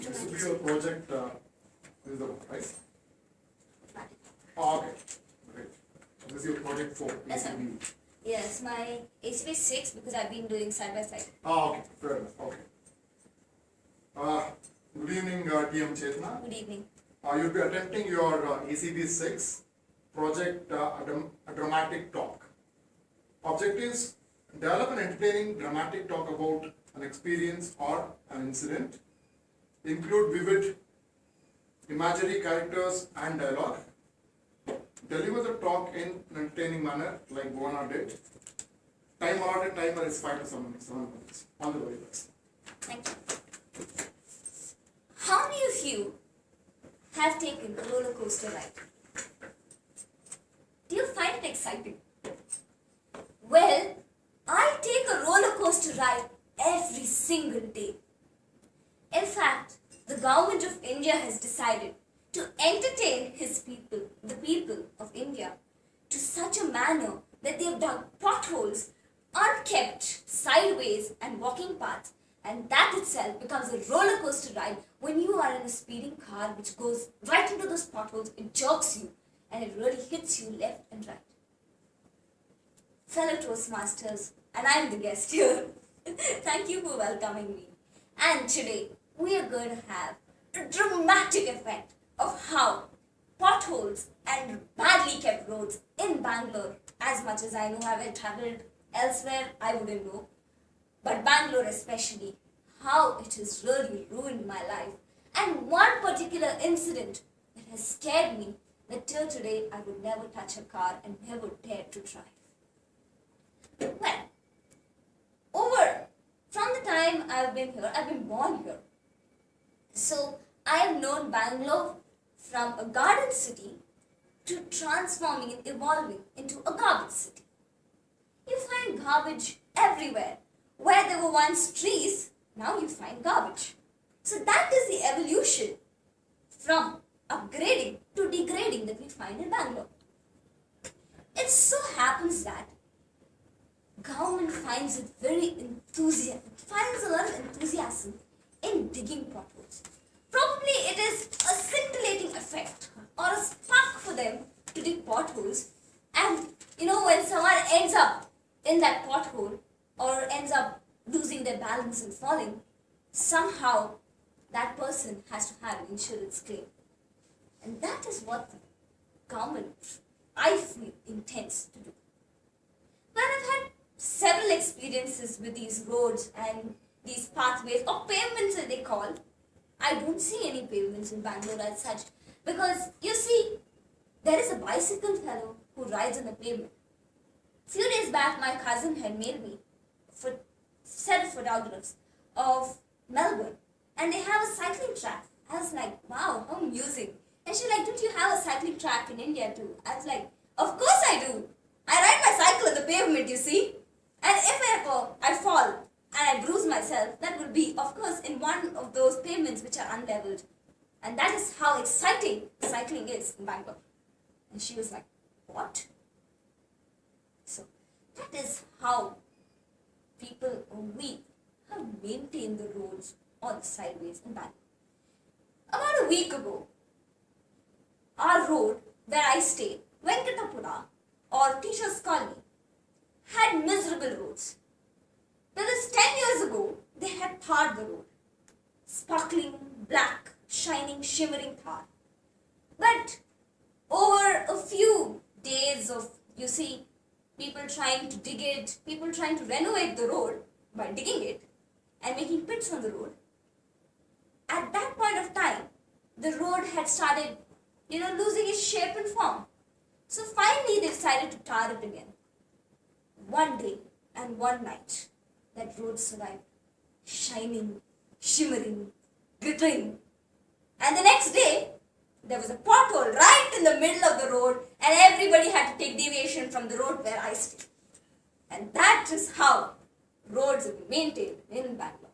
This will be your project, this is the one, right? Oh, okay, great. This is your project 4, Yes, sir. ACB. Yes, my ACB 6 because I've been doing side by side. Oh, okay, fair enough, okay. Good evening, TM Chetana. Good evening. You'll be attempting your ACB 6 project, a dramatic talk. Objectives: develop an entertaining dramatic talk about an experience or an incident. Include vivid imagery, characters and dialogue. Deliver the talk in an entertaining manner like Buona did. Time allotted timer is 5 to 7 minutes. All the very best. Thank you. How many of you have taken a roller coaster ride? Do you find it exciting? Well, I take a roller coaster ride every single day. In fact, the government of India has decided to entertain the people of India, to such a manner that they have dug potholes, unkept, sideways and walking paths, and that itself becomes a roller coaster ride when you are in a speeding car which goes right into those potholes, it jerks you and it really hits you left and right. Fellow Toastmasters, and I am the guest here. Thank you for welcoming me. And today we are going to have a dramatic effect of how potholes and badly kept roads in Bangalore, as much as I know, haven't traveled elsewhere, I wouldn't know, but Bangalore especially, how it has really ruined my life. And one particular incident that has scared me that till today I would never touch a car and never dare to drive. Well, from the time I've been here, I've been born here. So I have known Bangalore from a garden city to transforming and evolving into a garbage city. You find garbage everywhere. Where there were once trees, now you find garbage. So that is the evolution from upgrading to degrading that we find in Bangalore. It so happens that government finds it finds a lot of enthusiasm in digging potholes. Probably it is a scintillating effect or a spark for them to dig potholes, and when someone ends up in that pothole or ends up losing their balance and falling, somehow that person has to have an insurance claim. And that is what the government, I feel, intends to do. Well, I've had several experiences with these roads and these pathways or pavements that they call. I don't see any pavements in Bangalore as such, because you see, there is a bicycle fellow who rides on the pavement. Few days back, my cousin had mailed me a set of photographs of Melbourne, and they have a cycling track. I was like, wow, how amusing. And she's like, don't you have a cycling track in India too? I was like, of course I do. I ride my cycle on the pavement, you see. And if ever I fall and I bruise myself, that will be, of course, in one of those pavements which are unleveled. And that is how exciting cycling is in Bangalore. And she was like, what? So, that is how people, or we, have maintained the roads or the sideways in Bangalore. About a week ago, our road where I stayed, Venkatapura or Teachers Colony, had miserable roads. Because 10 years ago, they had tarred the road. Sparkling, black, shining, shimmering tar. But over a few days of, people trying to dig it, people trying to renovate the road by digging it and making pits on the road, at that point of time, the road had started, losing its shape and form. So finally, they decided to tar it again. One day and one night, that road survived, shining, shimmering, glittering. And the next day, there was a pothole right in the middle of the road, and everybody had to take deviation from the road where I stay. And that is how roads are maintained in Bangalore.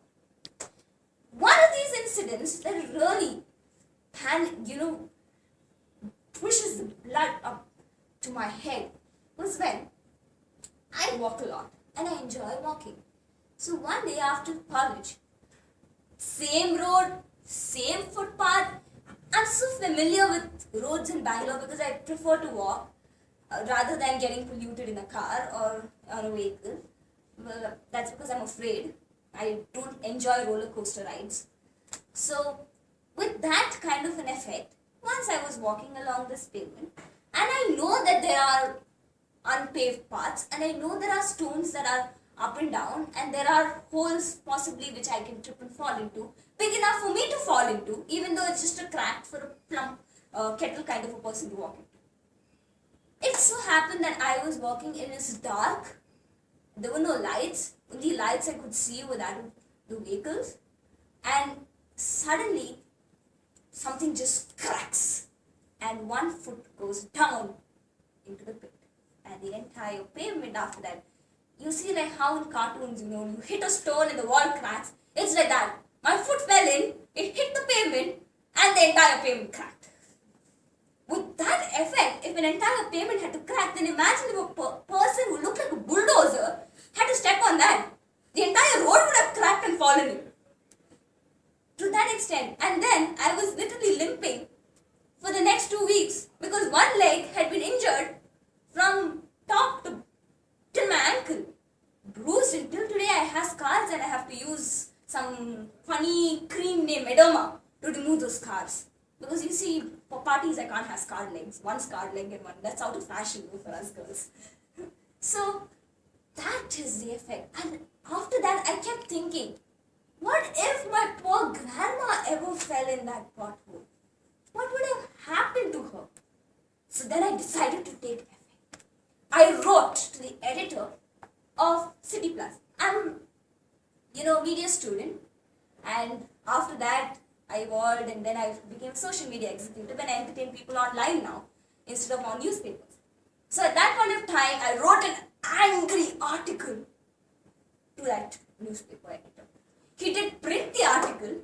One of these incidents that really pushes the blood up to my head was when I walk a lot and I enjoy walking. So one day after college, same road, same footpath. I'm so familiar with roads in Bangalore because I prefer to walk rather than getting polluted in a car or on a vehicle. Well, that's because I'm afraid. I don't enjoy roller coaster rides. So, with that kind of an effect, once I was walking along this pavement, and I know that there are unpaved paths, and I know there are stones that are up and down, and there are holes possibly which I can trip and fall into, big enough for me to fall into, even though it's just a crack for a plump kettle kind of a person to walk into. It so happened that I was walking, it was dark, there were no lights, only lights I could see were that of the vehicles, and suddenly something just cracks and one foot goes down into the pit, and the entire pavement after that. You see like how in cartoons, you hit a stone and the wall cracks. It's like that. My foot fell in, it hit the pavement, and the entire pavement cracked. With that effect, if an entire pavement had to crack, then imagine if a person who looked like a bulldozer had to step on that. The entire road would have cracked and fallen in. To that extent. And then I was literally limping for the next 2 weeks because one leg had been injured from top to till my ankle. Bruised until today I have scars and I have to use some funny cream named Edoma to remove those scars. Because you see, for parties I can't have scarred legs. One scarred leg and one. That's out of fashion for us girls. So that is the effect. And after that I kept thinking, what if my poor grandma ever fell in that pothole? What would have happened to her? So then I decided to take effect. I wrote to the editor of City Plus. I'm, media student, and after that I evolved and then I became a social media executive and I entertain people online now instead of on newspapers. So at that point of time, I wrote an angry article to that newspaper editor. He did print the article,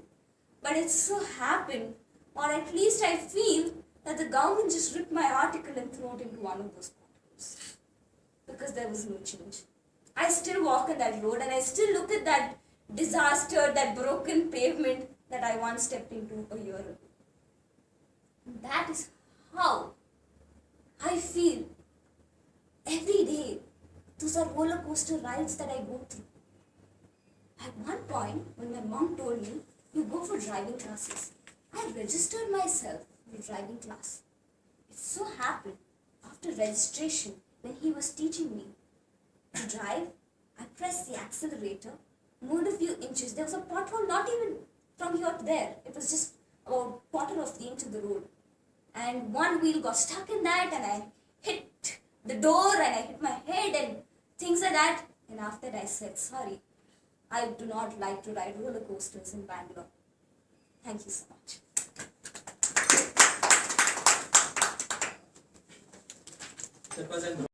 but it so happened, or at least I feel, that the government just ripped my article and threw it into one of those potholes. Because there was no change. I still walk on that road and I still look at that disaster, that broken pavement that I once stepped into a year ago. That is how I feel every day. Those are roller coaster rides that I go through. At one point, when my mom told me, you go for driving classes, I registered myself in the driving class. It so happened, after registration, when he was teaching me to drive, I pressed the accelerator, moved a few inches. There was a pothole not even from here to there. It was just about quarter of the inch of the road. And one wheel got stuck in that and I hit the door and I hit my head and things like that. And after that I said, sorry, I do not like to ride roller coasters in Bangalore. Thank you so much. That was a